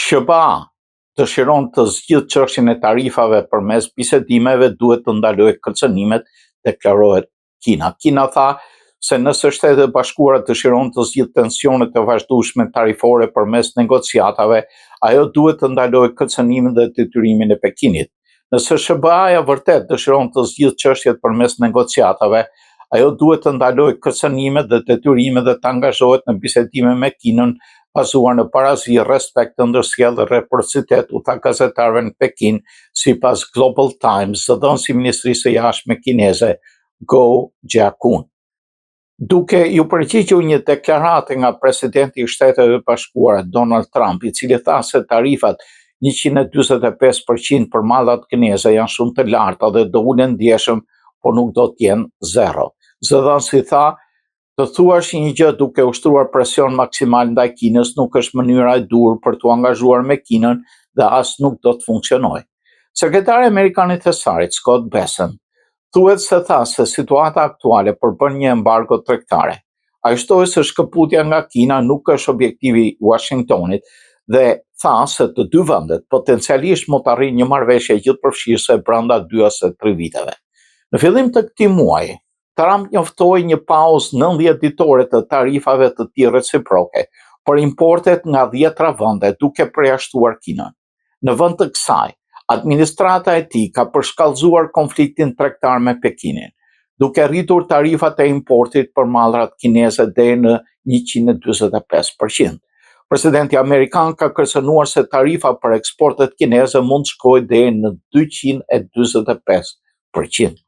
SBA dëshiron të zgjidhë çështjen e tarifave përmes bisedimeve, duhet të ndalojë kërcënimet, deklarohet Kina. Kina tha se nëse Shtetet e Bashkuara dëshiron të zgjidhë tensionet e vazhdueshme tarifore përmes negociatave, ajo duhet të ndalojë kërcënimin dhe detyrimin e Pekinit. Nëse SBA-ja vërtet dëshiron të zgjidhë çështjet përmes negociatave, ajo duhet të ndalojë kërcënimet dhe detyrimet dhe të angazhohet në bisedime me Kinën bazuar në parazi, respekt të ndërsjellë dhe reciprocitet, u tha gazetarëve në Pekin, sipas Global Times, zëdhënësi i Ministrisë së Jashtme kineze, Go Jiakun. Duke ju përgjigjur një deklarate nga presidenti i Shteteve të Bashkuara Donald Trump, i cili tha se tarifat 145% për mallat kineze janë shumë të larta dhe do ulen ndjeshëm, por nuk do të jenë zero. Zëdhënësi tha, të thuash një gjë duke ushtruar presion maksimal ndaj Kinës nuk është mënyra e dur për t'u angazhuar me Kinën dhe as nuk do të funksionojë. Sekretari amerikan i Thesarit, Scott Bessent, thuhet se tha se situata aktuale përbën një embargo tregtare. Ai shtoi se shkëputja nga Kina nuk është objektivi i Washingtonit dhe tha se të dy vendet potencialisht mund të arrijnë një marrëveshje gjithëpërfshirëse brenda 2 ose 3 viteve. Në fillim të këtij muaji, Trump njoftoi një pauzë 90 ditore të tarifave të tilla reciproke për importet nga 10 vende duke përjashtuar Kinën. Në vend të kësaj, administrata e tij ka përshkallëzuar konfliktin tregtar me Pekinin, duke rritur tarifat e importit për mallrat kineze deri në 145%. Presidenti amerikan ka kërcënuar se tarifa për eksportet kineze mund të shkojë deri në 245%.